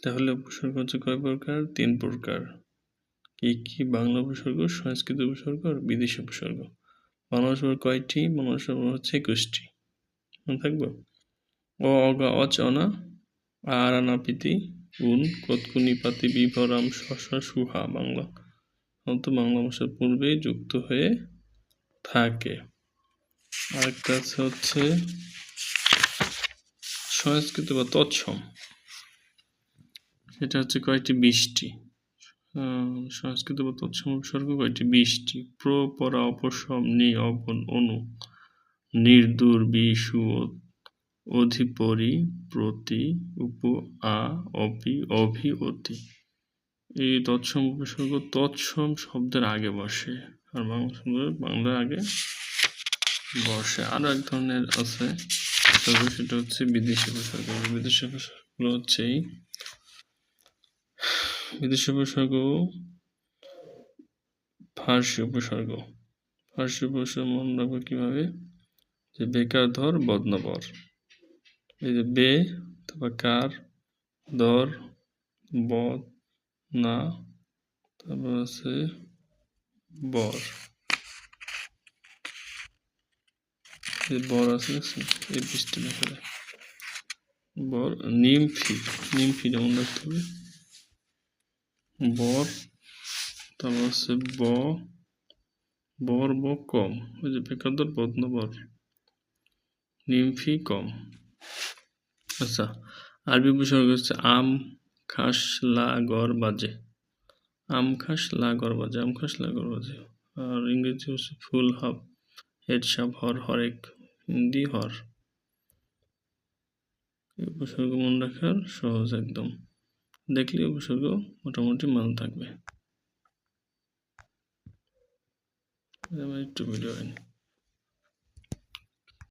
তাহলে উপসর্গ হচ্ছে কয় প্রকার? 3 প্রকার। কি কি? বাংলা উপসর্গ, সংস্কৃত উপসর্গ আর বিদেশি উপসর্গ। বাংলা উপসর্গ কয়টি? বাংলা উপসর্গ হচ্ছে 21টি। মনে থাকবে? অ, অগা, অচ, অনা, আর, নাপিতি, উন, কতকুনি, পাতি, বিভরাম, শশা, সুহা। বাংলা বাংলা ভাষার পূর্বে যুক্ত হয়ে থাকে। আরেকটা আছে হচ্ছে সংস্কৃত বা তৎসম, সেটা হচ্ছে কয়টি? 20টি। সংস্কৃত বা তৎসম উপসর্গ কয়টি? 20টি। প্র, পরা, অপসম, নি, অবন, অনু, নির্দূর, বিষু, অধিপরি, প্রতি, উপ, আ, অপি, অভি, অতি। এই তৎসম উপসর্গ তৎসম শব্দের আগে বসে, আর বাংলা শব্দের বাংলার আগে বসে। আরো এক ধরনের আছে সেটা হচ্ছে বিদেশি উপসর্গ। বিদেশি উপসর্গগুলো হচ্ছে বিদেশি উপসর্গ ফার্সি উপসর্গ। ফার্সি উপসর্গ মনে রাখবো কিভাবে? যে বেকার, ধর, বদনবর। এই যে বে, তারপর কার, দর, বদ, না, তারপর আছে বর। বর আছে এই বৃষ্টি দেখা যায়। বর, নিমফি, নিমফি যেমন রাখতে হবে। বর, তারপর আছে বর, ব, কম। ওই যে বেকারদর, বদনবর, নিমফি, কম। আচ্ছা, আরবি উপসর্গ হচ্ছে আম, খাস, লা, গর, বাজে। আম খাস, লা, গর, বাজে। আম খাস, লা, গর, বাজে। আর ইংরেজি হচ্ছে ফুল, হাফ, হেড, সাপ, হর, হরেক। হিন্দি হর। এই উপসর্গ মনে রাখার সহজ একদম, দেখলে উপসর্গ মোটামুটি মনে থাকবে। একটু ভিডিও হয়নি।